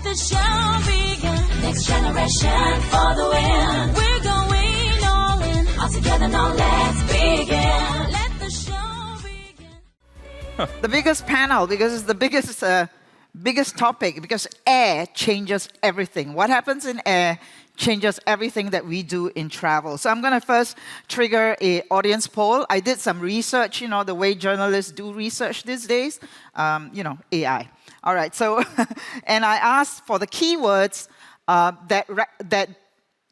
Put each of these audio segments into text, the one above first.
the show begin. Next generation for the win. We're going all in. All together now, let's begin. Let the show begin. The biggest panel, because it's the biggest topic, because air changes everything. What happens in air changes everything that we do in travel. So I'm going to first trigger an audience poll. I did some research, the way journalists do research these days, AI. All right, so, and I asked for the keywords that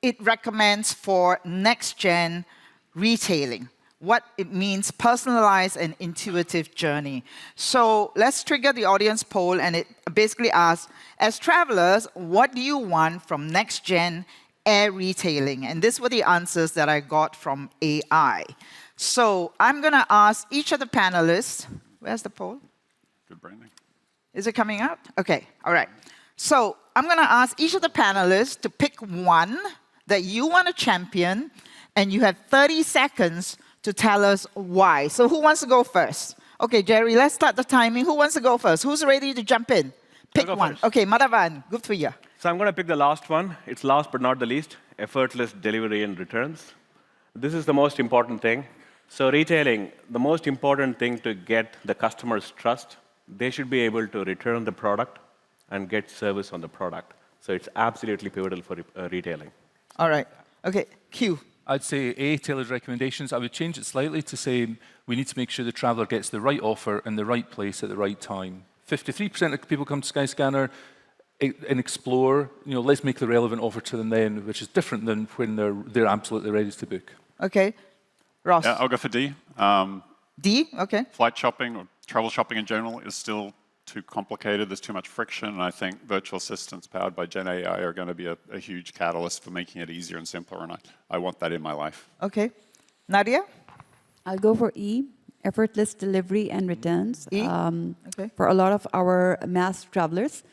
it recommends for next-gen retailing. What it means, personalized and intuitive journey. So let's trigger the audience poll, and it basically asks, as travelers, what do you want from next-gen air retailing? And these were the answers that I got from AI. So I'm going to ask each of the panelists, where's the poll? Good branding. Is it coming out? OK, all right. So I'm going to ask each of the panelists to pick one that you want to champion, and you have 30 seconds to tell us why. So who wants to go first? OK, Jerry, let's start the timing. Who wants to go first? Who's ready to jump in? Pick one. First. OK, Madhavan, good for you. So I'm going to pick the last one. It's last but not the least, effortless delivery and returns. This is the most important thing. So retailing, the most important thing to get the customer's trust, they should be able to return the product and get service on the product. So it's absolutely pivotal for retailing. All right. OK, Hugh. I'd say A, tailored recommendations. I would change it slightly to say we need to make sure the traveller gets the right offer in the right place at the right time. 53% of people come to Skyscanner and explore. Let's make the relevant offer to them then, which is different than when they're absolutely ready to book. OK. Ross. Yeah, I'll go for D. D? OK. Flight shopping or travel shopping in general is still too complicated. There's too much friction. And I think virtual assistants powered by Gen AI are going to be a huge catalyst for making it easier and simpler. And I want that in my life. OK. Nadia? I'll go for E, effortless delivery and returns. E? Okay. For a lot of our mass travelers,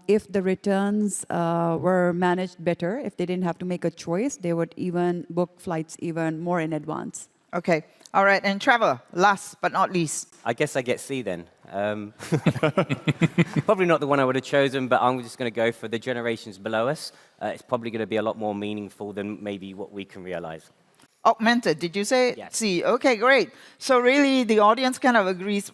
if the returns were managed better, if they didn't have to make a choice, they would even book flights even more in advance. OK. All right. And Trevor, last but not least. I guess I get C then. Probably not the one I would have chosen, but I'm just going to go for the generations below us. It's probably going to be a lot more meaningful than maybe what we can realize. Augmented, did you say? Yes. C. OK, great. So really, the audience kind of agrees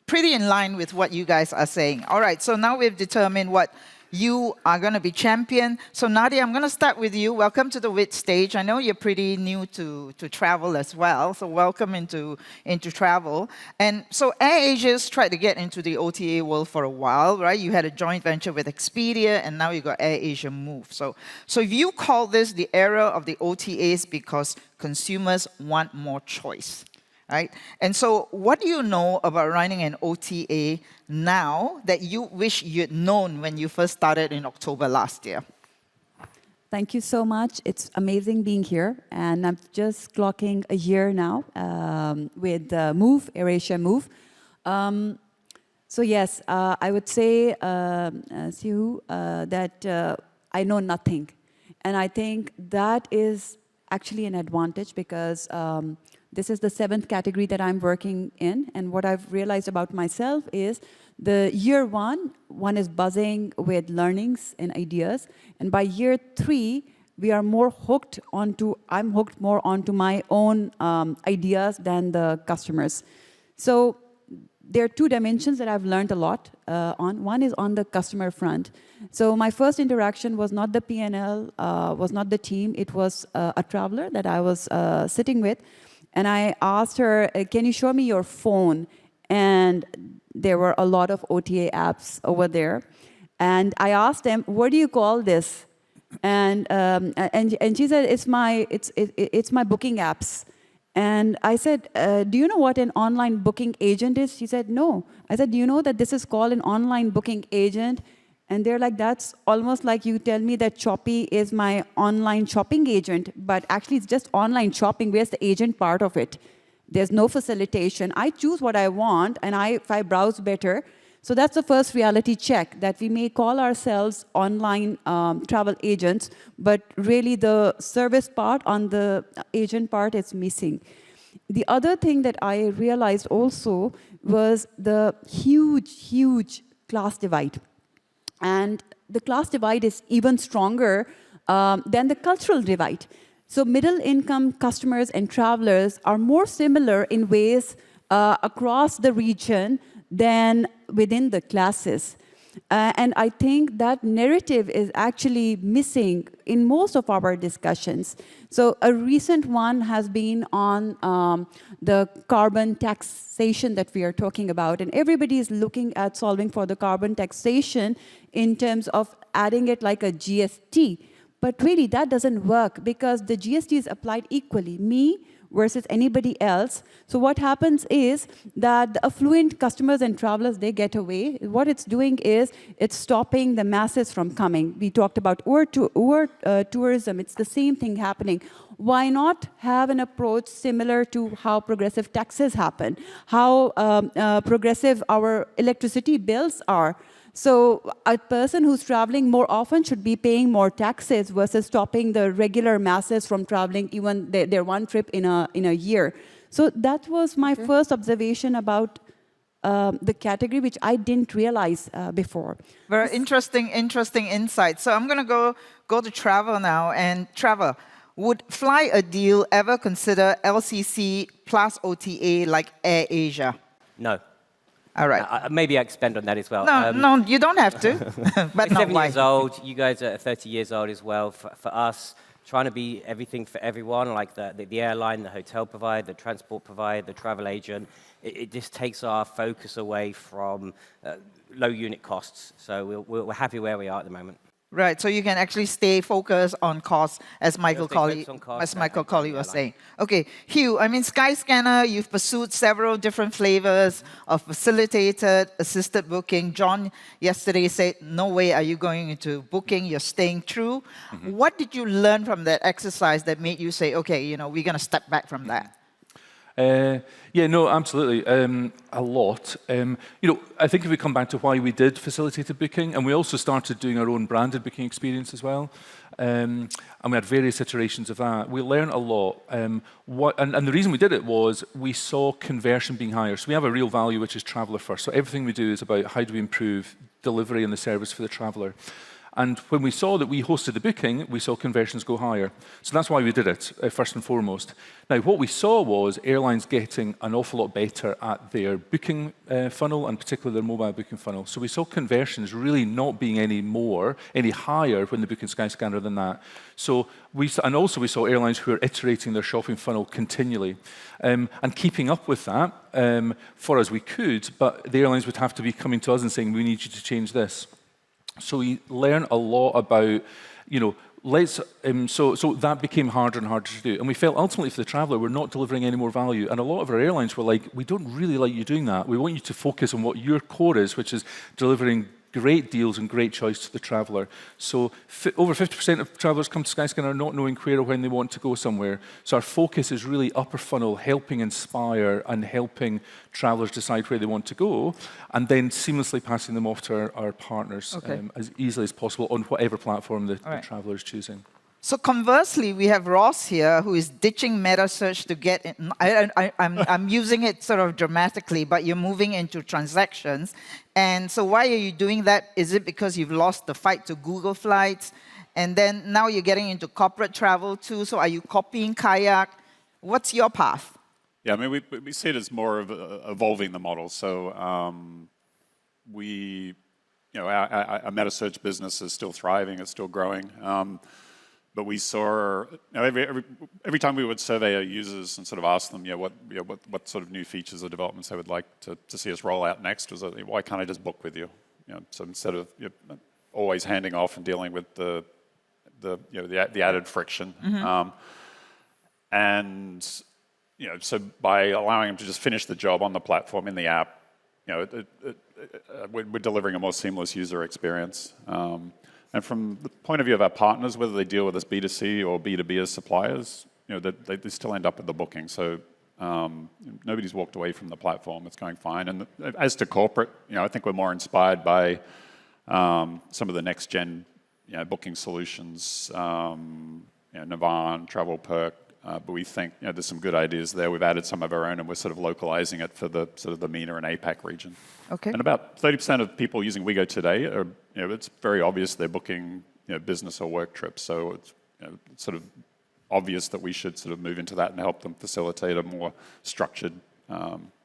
pretty in line with what you guys are saying. All right, so now we've determined what you are going to be champion. So Nadia, I'm going to start with you. Welcome to the WiT stage. I know you're pretty new to travel as well, so welcome into travel. And so AirAsia's tried to get into the OTA world for a while, right? You had a joint venture with Expedia, and now you got AirAsia MOVE. So you call this the era of the OTAs because consumers want more choice. Right? And so what do you know about running an OTA now that you wish you'd known when you first started in October last year? Thank you so much. It's amazing being here. And I'm just clocking a year now with MOVE, AirAsia MOVE. So yes, I would say, Siew, that I know nothing. And I think that is actually an advantage because this is the 7th category that I'm working in. And what I've realized about myself is the year one is buzzing with learnings and ideas. And by year 3, we are more hooked onto, I'm hooked more onto my own ideas than the customers. So there are 2 dimensions that I've learned a lot on. One is on the customer front. So my first interaction was not the P&L, was not the team. It was a traveler that I was sitting with. And I asked her, can you show me your phone? And there were a lot of OTA apps over there. And I asked them, what do you call this? And she said, it's my booking apps. And I said, do you know what an online booking agent is? She said, no. I said, do you know that this is called an online booking agent? And they're like, that's almost like you tell me that Choppy is my online shopping agent, but actually it's just online shopping. Where's the agent part of it? There's no facilitation. I choose what I want, and if I browse better. So that's the first reality check, that we may call ourselves online travel agents, but really the service part on the agent part is missing. The other thing that I realized also was the huge, huge class divide. And the class divide is even stronger than the cultural divide. So middle-income customers and travelers are more similar in ways across the region than within the classes. And I think that narrative is actually missing in most of our discussions. So a recent one has been on the carbon taxation that we are talking about. And everybody is looking at solving for the carbon taxation in terms of adding it like a GST. But really, that doesn't work because the GST is applied equally. Me versus anybody else. So what happens is that the affluent customers and travelers, they get away. What it's doing is it's stopping the masses from coming. We talked about tourism. It's the same thing happening. Why not have an approach similar to how progressive taxes happen, how progressive our electricity bills are? So a person who's traveling more often should be paying more taxes versus stopping the regular masses from traveling even their one trip in a year. So that was my first observation about the category, which I didn't realize before. Very interesting insight. So I'm going to go to Trevor now. And Trevor, would flyadeal ever consider LCC plus OTA like AirAsia? No. All right. Maybe I expand on that as well. No, you don't have to. But we're not 7 why. years old. You guys are 30 years old as well. For us, trying to be everything for everyone, like the airline, the hotel provider, the transport provider, the travel agent, it just takes our focus away from low unit costs. So we're happy where we are at the moment. Right, so you can actually stay focused on cost, as Michael Colley was saying. Okay, Hugh, I mean, Skyscanner, you've pursued several different flavors of facilitated, assisted booking. John yesterday said, no way are you going into booking, you're staying true. What did you learn from that exercise that made you say, okay, you know, we're going to step back from that? Yeah, no, absolutely. A lot. You know, I think if we come back to why we did facilitated booking, and we also started doing our own branded booking experience as well, and we had various iterations of that. We learned a lot. And the reason we did it was we saw conversion being higher. So we have a real value, which is traveller first. So everything we do is about how do we improve delivery and the service for the traveller. And when we saw that we hosted the booking, we saw conversions go higher. So that's why we did it, first and foremost. Now, what we saw was airlines getting an awful lot better at their booking funnel, and particularly their mobile booking funnel. So we saw conversions really not being any higher when they book in Skyscanner than that. So and also we saw airlines who are iterating their shopping funnel continually. And keeping up with that, for us we could, but the airlines would have to be coming to us and saying, we need you to change this. So we learn a lot about, you know, so that became harder and harder to do. And we felt ultimately for the traveller, we're not delivering any more value. And a lot of our airlines were like, we don't really like you doing that. We want you to focus on what your core is, which is delivering great deals and great choice to the traveller. So over 50% of travellers come to Skyscanner not knowing where or when they want to go somewhere. So our focus is really upper funnel, helping inspire and helping travellers decide where they want to go, and then seamlessly passing them off to our partners as easily as possible on whatever platform the traveller is choosing. So conversely, we have Ross here, who is ditching meta search to get in. I'm using it sort of dramatically, but you're moving into transactions. And so why are you doing that? Is it because you've lost the fight to Google Flights? And then now you're getting into corporate travel too. So are you copying Kayak? What's your path? Yeah, I mean, we see it as more of evolving the model. So you know, our meta search business is still thriving. It's still growing. But we saw, you know, every time we would survey our users and sort of ask them, what sort of new features or developments they would like to see us roll out next, was why can't I just book with you? You know, so instead of always handing off and dealing with the added friction, and you know, so by allowing them to just finish the job on the platform in the app, you know, we're delivering a more seamless user experience. And from the point of view of our partners, whether they deal with us B2C or B2B as suppliers, you know, they still end up with the booking. So nobody's walked away from the platform. It's going fine. And as to corporate, you know, I think we're more inspired by some of the next gen, you know, booking solutions, you know, Navan, Travel Perk, but we think there's some good ideas there. We've added some of our own, and we're sort of localizing it for the sort of the MENA and APAC region. Okay. And about 30% of people using Wego today are, it's very obvious they're booking business or work trips. So it's sort of obvious that we should sort of move into that and help them facilitate a more structured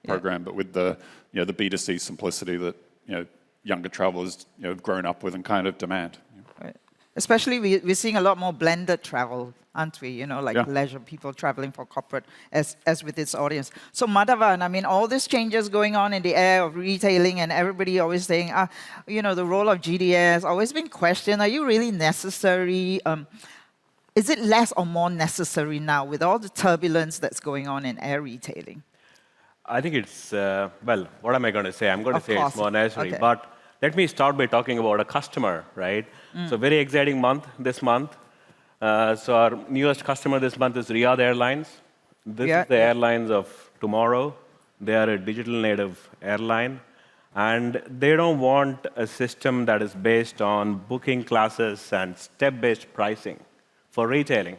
program, but with the the B2C simplicity that younger travelers have grown up with and kind of demand. Right. Especially we're seeing a lot more blended travel, aren't we? Like leisure people traveling for corporate as with its audience. So Madhavan, I mean, all these changes going on in the area of retailing, and everybody always saying, the role of GDS always been questioned. Are you really necessary? Is it less or more necessary now with all the turbulence that's going on in air retailing? I think it's, well, what am I going to say? I'm going to say it's more necessary. Okay. But let me start by talking about a customer, right? So very exciting month this month. So our newest customer this month is Riyadh Airlines. This is the airlines of tomorrow. They are a digital native airline. And they don't want a system that is based on booking classes and step-based pricing for retailing.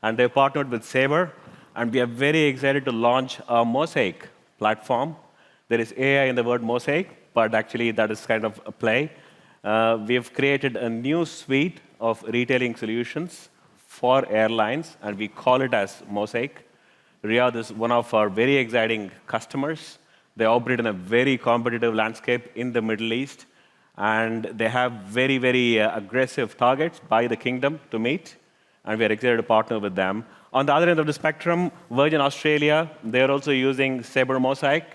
And they partnered with Sabre. And we are very excited to launch a Mosaic platform. There is AI in the word Mosaic, but actually that is kind of a play. We have created a new suite of retailing solutions for airlines, and we call it as Mosaic. Riyadh is one of our very exciting customers. They operate in a very competitive landscape in the Middle East, and they have very, very aggressive targets by the kingdom to meet, and we are excited to partner with them. On the other end of the spectrum, Virgin Australia, they are also using Sabre Mosaic.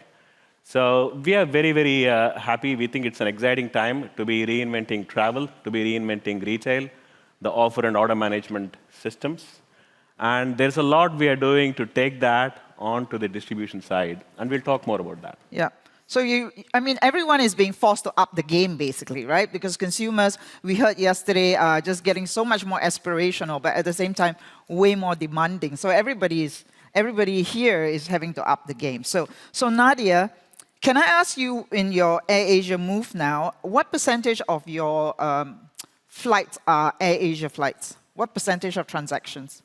So we are very, very happy. We think it's an exciting time to be reinventing travel, to be reinventing retail, the offer and order management systems. And there's a lot we are doing to take that onto the distribution side. And we'll talk more about that. Yeah. So everyone is being forced to up the game, basically, right? Because consumers, we heard yesterday, are just getting so much more aspirational, but at the same time, way more demanding. So everybody here is having to up the game. So Nadia, can I ask you, in your AirAsia MOVE now, what percentage of your flights are AirAsia flights? What percentage of transactions?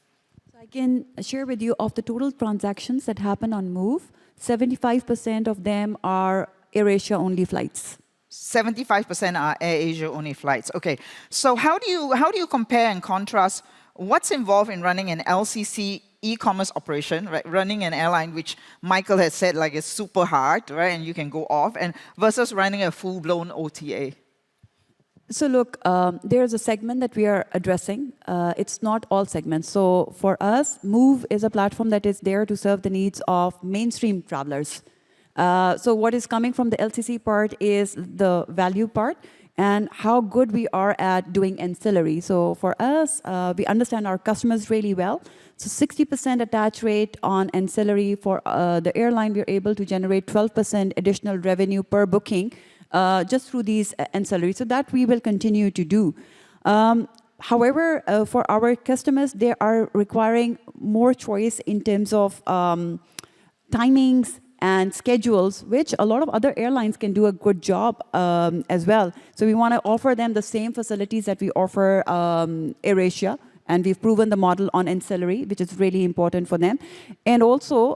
So I can share with you, of the total transactions that happen on MOVE, 75% of them are AirAsia only flights. 75% are AirAsia only flights. Okay. So how do you compare and contrast what's involved in running an LCC e-commerce operation, right? Running an airline, which Michael has said like is super hard, right? And you can go off, and versus running a full-blown OTA. So look, there's a segment that we are addressing. It's not all segments. So for us, MOVE is a platform that is there to serve the needs of mainstream travelers. So what is coming from the LCC part is the value part and how good we are at doing ancillary. So for us, we understand our customers really well. So 60% attach rate on ancillary for the airline. We're able to generate 12% additional revenue per booking just through these ancillaries. So that we will continue to do. However, for our customers, they are requiring more choice in terms of timings and schedules, which a lot of other airlines can do a good job as well. So we want to offer them the same facilities that we offer AirAsia. And we've proven the model on ancillary, which is really important for them. And also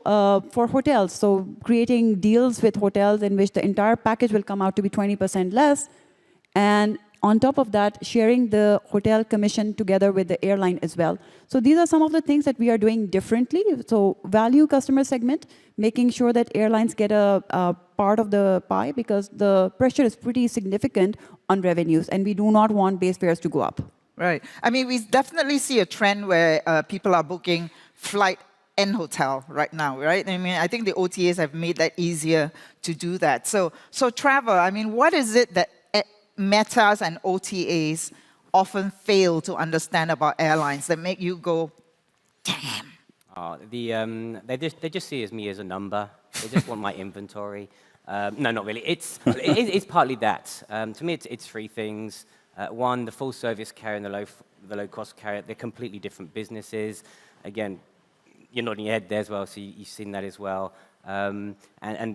for hotels, so creating deals with hotels in which the entire package will come out to be 20% less. And on top of that, sharing the hotel commission together with the airline as well. So these are some of the things that we are doing differently. So value customer segment, making sure that airlines get a part of the pie, because the pressure is pretty significant on revenues, and we do not want base fares to go up. Right. I mean, we definitely see a trend where people are booking flight and hotel right now, right? I mean, I think the OTAs have made that easier to do that. So Trevor, I mean, what is it that metas and OTAs often fail to understand about airlines that make you go, damn? They just see me as a number. They just want my inventory. No, not really. It's partly that. To me, it's three things. One, the full-service carrier and the low-cost carrier, they're completely different businesses. Again, you're nodding your head there as well, so you've seen that as well. And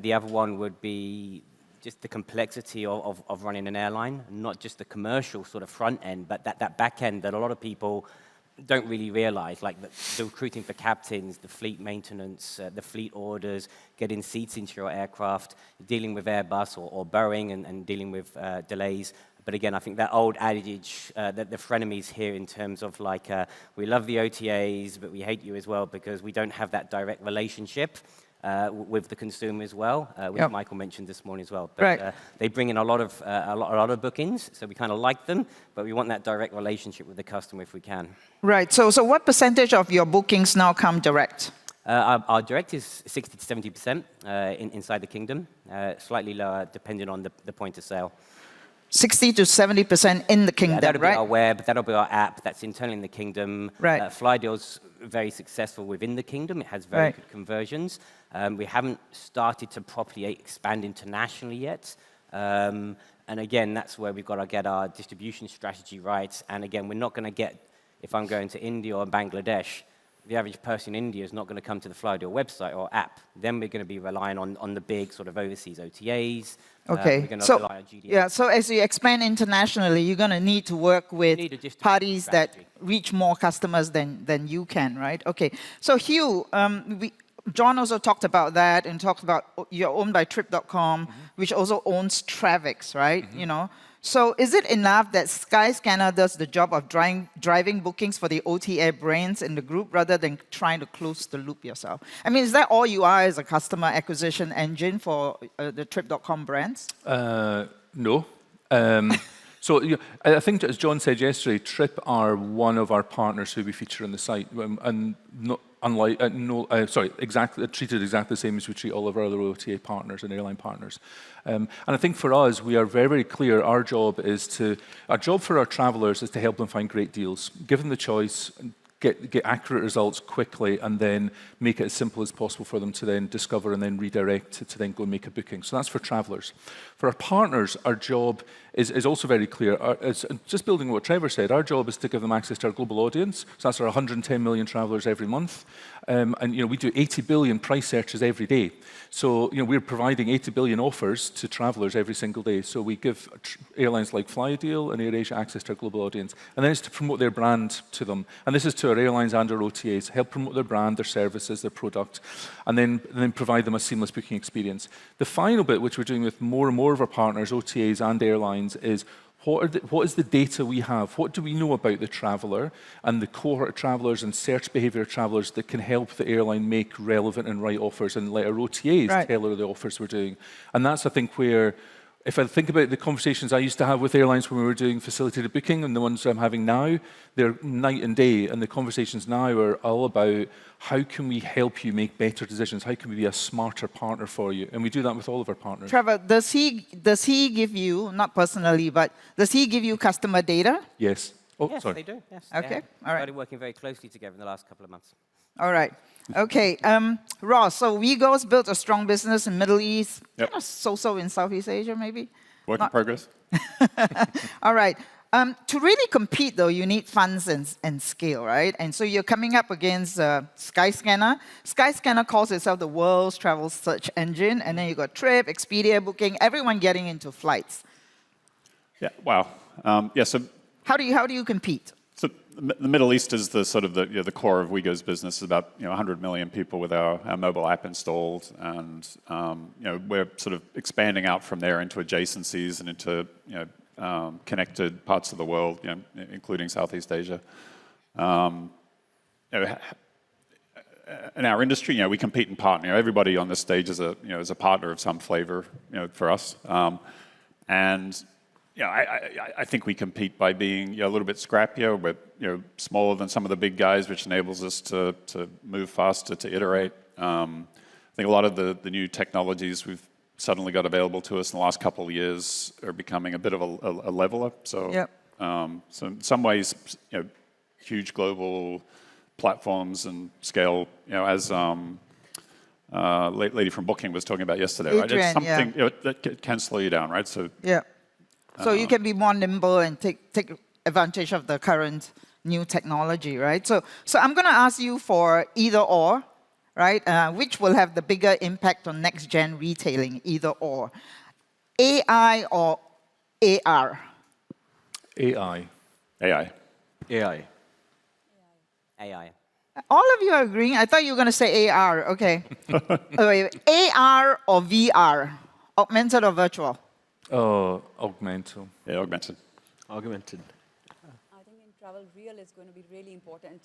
the other one would be just the complexity of running an airline, not just the commercial sort of front end, but that back end that a lot of people don't really realize, like the recruiting for captains, the fleet maintenance, the fleet orders, getting seats into your aircraft, dealing with Airbus or Boeing and dealing with delays. But again, I think that old adage that the frenemies here in terms of like, we love the OTAs, but we hate you as well because we don't have that direct relationship with the consumer as well, which Michael mentioned this morning as well. But they bring in a lot of bookings, so we kind of like them, but we want that direct relationship with the customer if we can. Right. So what percentage of your bookings now come direct? Our direct is 60 to 70% inside the kingdom, slightly lower depending on the point of sale. 60 to 70% in the kingdom, that'll right? Be our web, that'll be our app, that's internally in the kingdom. Right. flyadeal's very successful within the kingdom. It has very good conversions. We haven't started to properly expand internationally yet. And again, that's where we've got to get our distribution strategy right. And again, we're not going to get, if I'm going to India or Bangladesh, the average person in India is not going to come to the flyadeal website or app. Then we're going to be relying on the big sort of overseas OTAs. Okay. We're going to rely on GDS. Yeah, so as you expand internationally, you're going to need to work with parties that reach more customers than you can, right? Okay. So Hugh, John also talked about that and talked about you're owned by Trip.com, which also owns Travix, right? You know. So is it enough that Skyscanner does the job of driving bookings for the OTA brands in the group rather than trying to close the loop yourself? I mean, is that all you are as a customer acquisition engine for the Trip.com brands? No. So I think, as John said yesterday, Trip are one of our partners who we feature on the site, and not unlike treated exactly the same as we treat all of our other OTA partners and airline partners. And I think for us, we are very, very clear. Our job for our travelers is to help them find great deals, give them the choice, get accurate results quickly, and then make it as simple as possible for them to then discover and then redirect to then go and make a booking. So that's for travelers. For our partners, our job is also very clear. Just building on what Trevor said, our job is to give them access to our global audience. So that's our 110 million travelers every month. And we do 80 billion price searches every day. So we're providing 80 billion offers to travelers every single day. So we give airlines like flyadeal and AirAsia access to our global audience. And then it's to promote their brand to them. And this is to our airlines and our OTAs, help promote their brand, their services, their product, and then provide them a seamless booking experience. The final bit, which we're doing with more and more of our partners, OTAs and airlines, is what is the data we have? What do we know about the traveller and the cohort of travellers and search behaviour of travellers that can help the airline make relevant and right offers and let our OTAs tell her the offers we're doing? And that's, I think, where, if I think about the conversations I used to have with airlines when we were doing facilitated booking and the ones I'm having now, they're night and day. And the conversations now are all about how can we help you make better decisions? How can we be a smarter partner for you? And we do that with all of our partners. Trevor, does he give you, not personally, but does he give you customer data? Yes. Oh, yes, sorry. they do. Yes. Okay. All right. Started working very closely together in the last couple of months. All right. Okay. Ross, so Wego's built a strong business in Middle East, so-so in Southeast Asia, maybe? Work in progress. All right. To really compete, though, you need funds and scale, right? And so you're coming up against Skyscanner. Skyscanner calls itself the world's travel search engine. And then you got Trip, Expedia, Booking, everyone getting into flights. Yeah, wow. So how do you compete? So the Middle East is the sort of the core of Wego's business. Is about 100 million people with our mobile app installed, and we're sort of expanding out from there into adjacencies and into connected parts of the world, including Southeast Asia. In our industry, we compete and partner. Everybody on this stage is a partner of some flavor, for us. I think we compete by being a little bit scrappier. We're smaller than some of the big guys, which enables us to move faster, to iterate. I think a lot of the new technologies we've suddenly got available to us in the last couple of years are becoming a bit of a leveler. So, so in some ways, huge global platforms and scale, as lady from Booking was talking about yesterday, right? It's something that can slow you down, right? So so you can be more nimble and take advantage of the current new technology, right? So I'm going to ask you for either or, right? Which will have the bigger impact on next-gen retailing, either or? AI or AR? AI. AI. AI. AI. All of you are agreeing. I thought you were going to say AR. Okay. Wait, AR or VR? Augmented or virtual? Oh, augmented. Yeah, augmented. Augmented. I think in travel, real is going to be really important.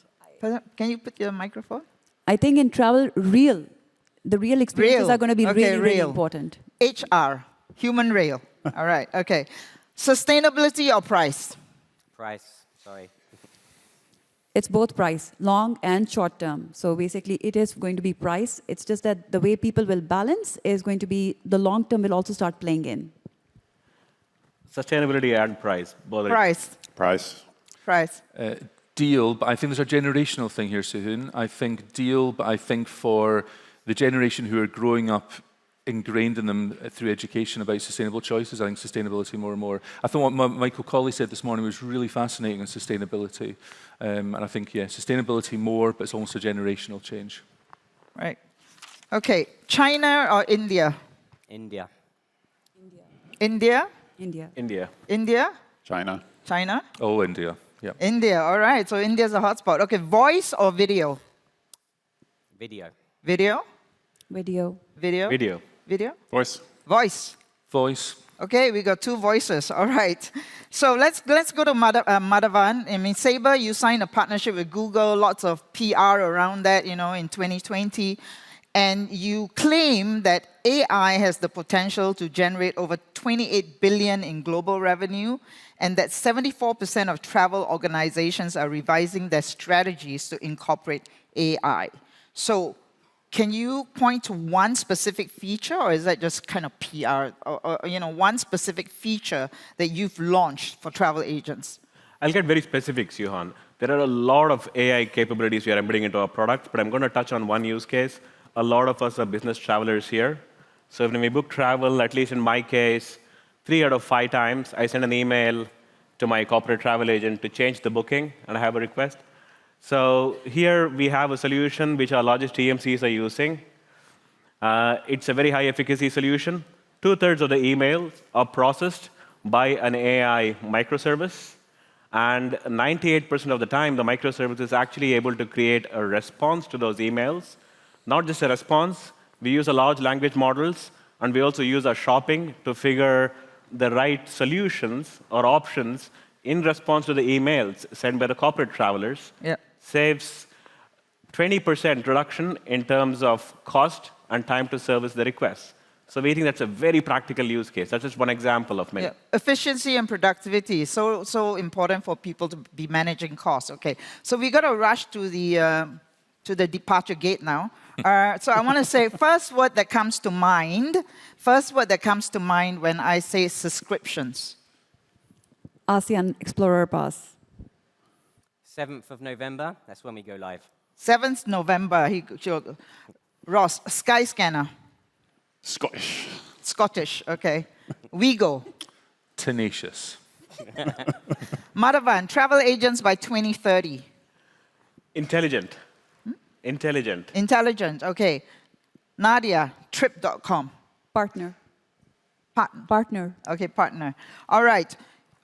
Can you put your microphone? I think in travel, the real experiences Real. are going to be Okay, really, really real. important. HR, human rail. All right, okay. Sustainability or price? Price, sorry. It's both price, long and short term. So basically, it is going to be price. It's just that the way people will balance is going to be the long term will also start playing in. Sustainability and price. Both. Price. Price. Price. Deal, but I think there's a generational thing here, Hoon. I think deal, but I think for the generation who are growing up ingrained in them through education about sustainable choices, I think sustainability more and more. I thought what Michael Colley said this morning was really fascinating on sustainability. And I think, yeah, sustainability more, but it's almost a generational change. Right. Okay, China or India? India. India? India. India. India? China. China? Oh, India. Yeah. India, all right. So India's a hotspot. Okay, voice or video? Video. Video? Video. Video? Video. Video? Voice. Voice. Voice. Okay, we got 2 voices. All right. So let's go to Madhavan. I mean, Sabre, you signed a partnership with Google, lots of PR around that, you know, in 2020. And you claim that AI has the potential to generate over 28 billion in global revenue, and that 74% of travel organizations are revising their strategies to incorporate AI. So can you point to one specific feature, or is that just kind of PR, or you know, one specific feature that you've launched for travel agents? I'll get very specific, Yuhan. There are a lot of AI capabilities we are embedding into our products, but I'm going to touch on one use case. A lot of us are business travelers here. So when we book travel, at least in my case, 3 out of 5 times, I send an email to my corporate travel agent to change the booking, and I have a request. So here we have a solution which our largest TMCs are using. It's a very high efficacy solution. 2/3 of the emails are processed by an AI microservice. And 98% of the time, the microservice is actually able to create a response to those emails. Not just a response, we use a large language models, and we also use our shopping to figure the right solutions or options in response to the emails sent by the corporate travelers. Yeah. Saves 20% reduction in terms of cost and time to service the requests. So we think that's a very practical use case. That's just one example of many. Yeah. Efficiency and productivity is so important for people to be managing costs. Okay, so we got to rush to the departure gate now. So I want to say first word that comes to mind. First word that comes to mind when I say subscriptions. ASEAN Explorer Pass. 7th of November, that's when we go live. 7th November. Ross, Skyscanner. Scottish. Scottish, okay. Wego. Tenacious. Madhavan, travel agents by 2030. Intelligent. Intelligent. Intelligent, okay. Nadia, trip.com. Partner. Partner. Okay, partner. All right.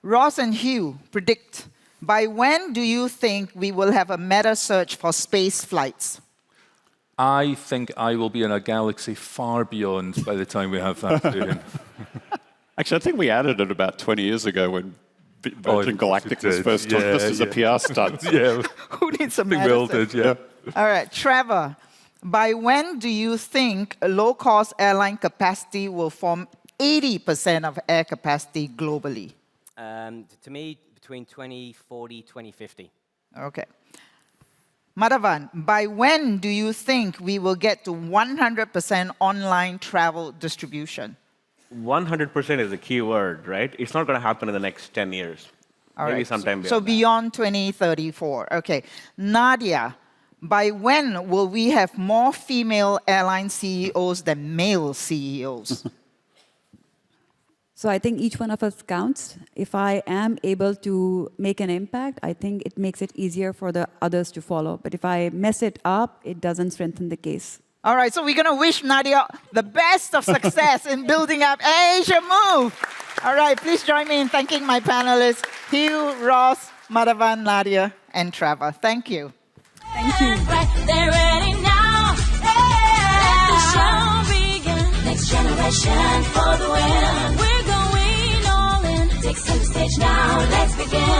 Ross and Hugh predict, by when do you think we will have a meta search for space flights? I think I will be in a galaxy far beyond by the time we have that soon. Actually, I think we added it about 20 years ago when Virgin Galactic was first done just as a PR stunt. Yeah, Who needs a I think meta we all search? did, yeah. All right, Trevor, by when do you think low-cost airline capacity will form 80% of air capacity globally? To me, between 2040, 2050. Okay. Madhavan, by when do you think we will get to 100% online travel distribution? 100% is a key word, right? It's not going to happen in the next 10 years. All Maybe right. sometime beyond So that. beyond 2034. Okay. Nadia, by when will we have more female airline CEOs than male CEOs? So I think each one of us counts. If I am able to make an impact, I think it makes it easier for the others to follow. But if I mess it up, it doesn't strengthen the case. All right, so we're going to wish Nadia the best of success in building up AirAsia MOVE. All right, please join me in thanking my panelists, Hugh, Ross, Madhavan, Nadia, and Trevor. Thank you. Thank you. They're ready now. Let the show begin. Next generation for the win. We're going all in. Take center stage now. Let's begin.